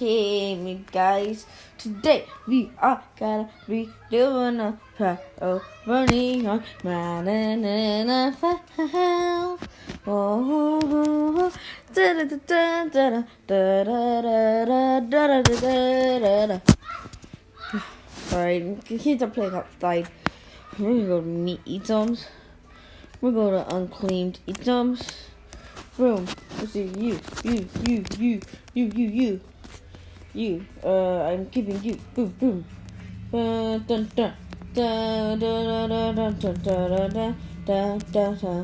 me, guys. Today we are gonna be doing a pack of running on running in a file. Oh, da da da da da da da da da da da. Alright, kids are playing outside. We're gonna go to meat items. We're going to unclaimed items. Boom. Let's see you. I'm keeping you. Boom, boom. Dun dun dun dun dun dun dun dun dun dun dun.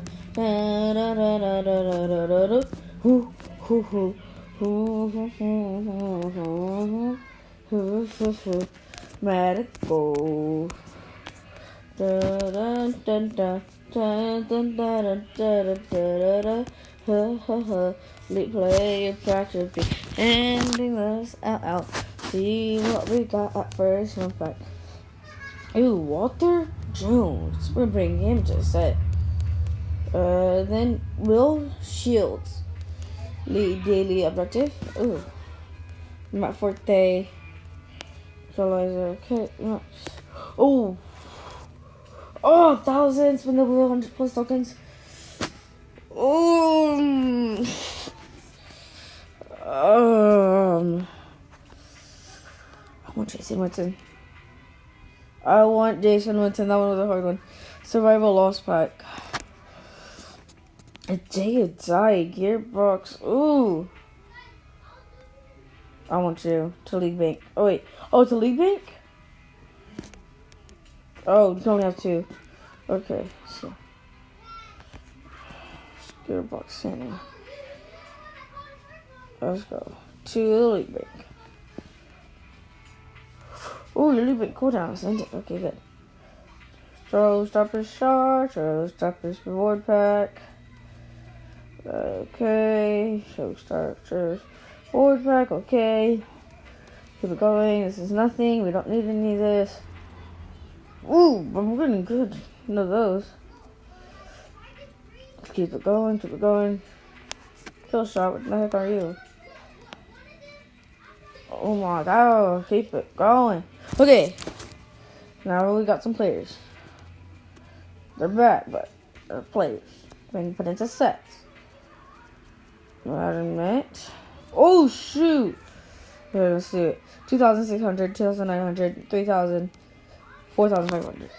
Medical. Dun dun dun dun dun dun dun dun dun dun. Leap player practice ending us out. See what we got at first. One fact. Ooh, Walter Jones. We're bringing him to the set. Then Will Shields. Lead daily objective. Ooh. Matt Forte. Visualizer. Okay. Oh. Oh, 1,000. Spin the wheel. 100 plus tokens. I want Jason Witten. That one was a hard one. Survival Lost Pack. A J.O.D. Gearbox. Ooh. I want you to League Bank. Oh, wait. Oh, to League Bank? Oh, you can only have two. Okay, so. Gearbox Center. Let's go. To the League Bank. Ooh, your League Bank cooldown. Send it. Okay, good. Showstoppers charge. Showstoppers reward pack. Okay. Showstoppers reward pack. Okay. Keep it going. This is nothing. We don't need any of this. Ooh, but we're getting good. None of those. Let's keep it going. Keep it going. Kill shot. What the heck are you? Oh my god. Keep it going. Okay. Now we got some players. They're bad, but they're players. Being put into sets. Adamant. Oh shoot. Okay, let's do it. 2,600, 2,900, 3,000, 4,500.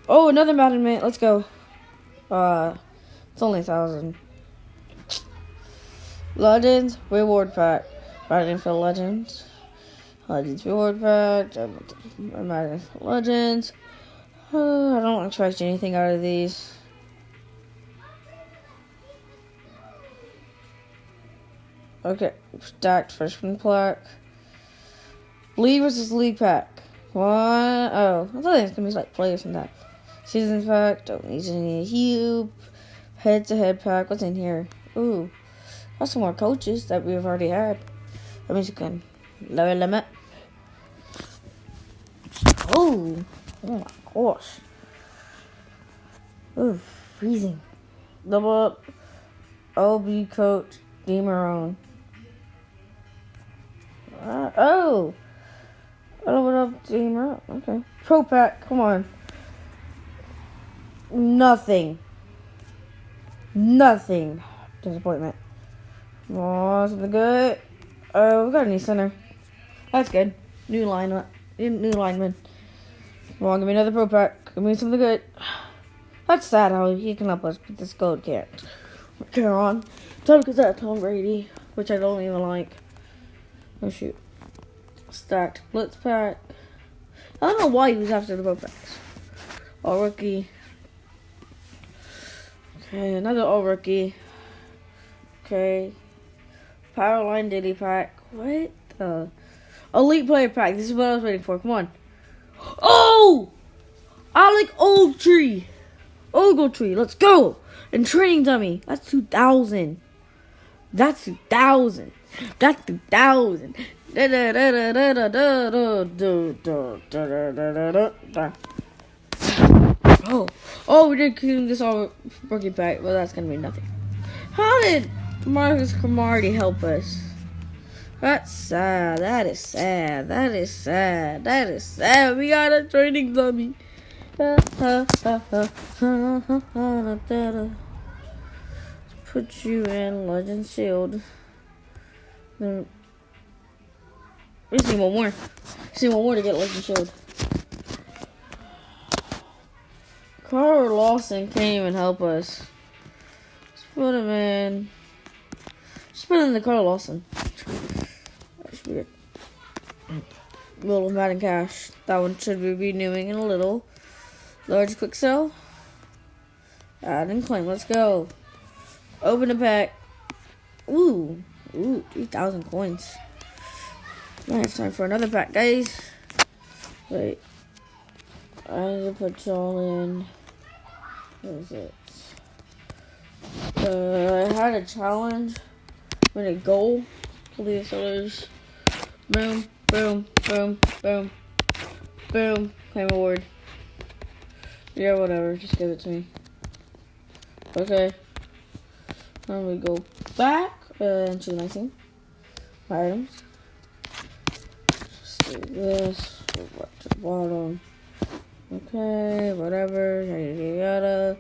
Oh, another Madden Mint. Let's go. It's only 1,000. Legends reward pack. Madden for Legends. Legends reward pack. Madden for Legends. I don't expect anything out of these. Okay, stacked freshman plaque. League versus League pack. Oh, I thought it was gonna be like players and that. Seasons pack. Don't need any Hube. Head to head pack. What's in here? Ooh, got some more coaches that we've already had. That means you can lower limit. Oh my gosh. Ooh, freezing. Double up. OB coach DeMarone. Oh, what up, DeMarone? Okay. Pro pack. Come on. Nothing. Disappointment. Oh, something good. Oh, we got a new center. That's good. New lineman. Come on, give me another pro pack. Give me something good. That's sad how he can help us, but this gold can't. Carry on. Tom Brady, which I don't even like. Oh shoot. Stacked blitz pack. I don't know why he was after the pro packs. All rookie. Okay, another all rookie. Okay. Power line daily pack. What the? Elite player pack. This is what I was waiting for. Come on. Oh! Alec Ogletree. Let's go. And training dummy. That's 2,000. That's 2,000. Oh, we did clean this all rookie pack. Well, that's gonna be nothing. How did Marcus Cromartie help us. That's sad. That is sad. That is sad. That is sad. We got a training dummy. Put you in Legend Shield. We just need one more. Just need one more to get Legend Shield. Carl Lawson can't even help us. Let's put him in. Just put in the Carl Lawson. That should be good. Little Madden Cash. That one should be renewing in a little. Large quick sell. Add and claim. Let's go. Open the pack. Ooh. 3,000 coins. Now it's time for another pack, guys. Wait. I need to put y'all in. What is it? I had a challenge. Win a goal. Please, sellers. Boom, boom, boom, boom, boom. Claim award. Yeah, whatever. Just give it to me. Okay. Then we go back into 19 items. Just do this. Go back to the bottom. Okay, whatever. Yada yada.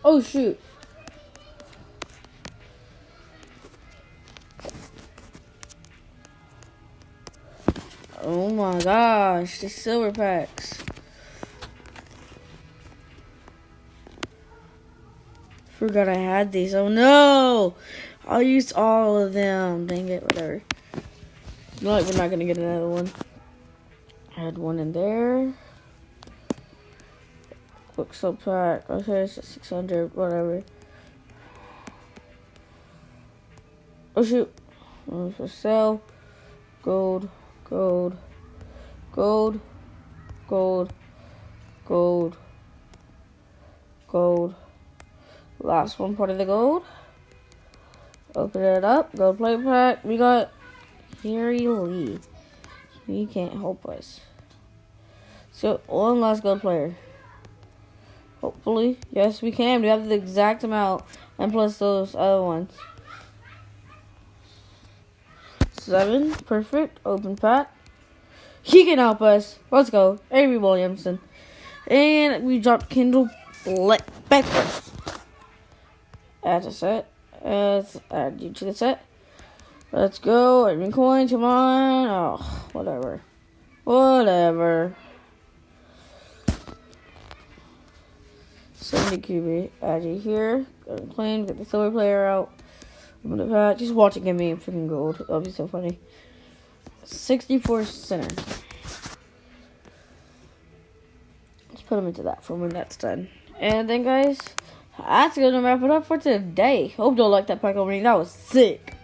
Oh shoot. Oh my gosh, the silver packs. Forgot I had these. Oh no! I'll use all of them. Dang it, whatever. Like we're not gonna get another one. I had one in there. Quick sub pack. Okay, it's 600, whatever. Oh shoot. For sale. Gold. Gold, gold, gold, gold, gold. Last one part of the gold. Open it up. Gold play pack. We got Harry Lee. He can't help us. So one last gold player. Hopefully, yes, we can. We have the exact amount, and plus those other ones. 7, perfect. Open pack. He can help us. Let's go. Avery Williamson. And we dropped Kendall Becker. Add to set. Let's add you to the set. Let's go. Admin coin, come on. Oh, whatever. Whatever. 70 QB. Add you here. Go to plane. Get the silver player out. Open the pack. Just watch it give me freaking gold. That'll be so funny. 64 center. Let's put them into that for when that's done. And then, guys, that's gonna wrap it up for today. Hope you all liked that pack opening. That was sick.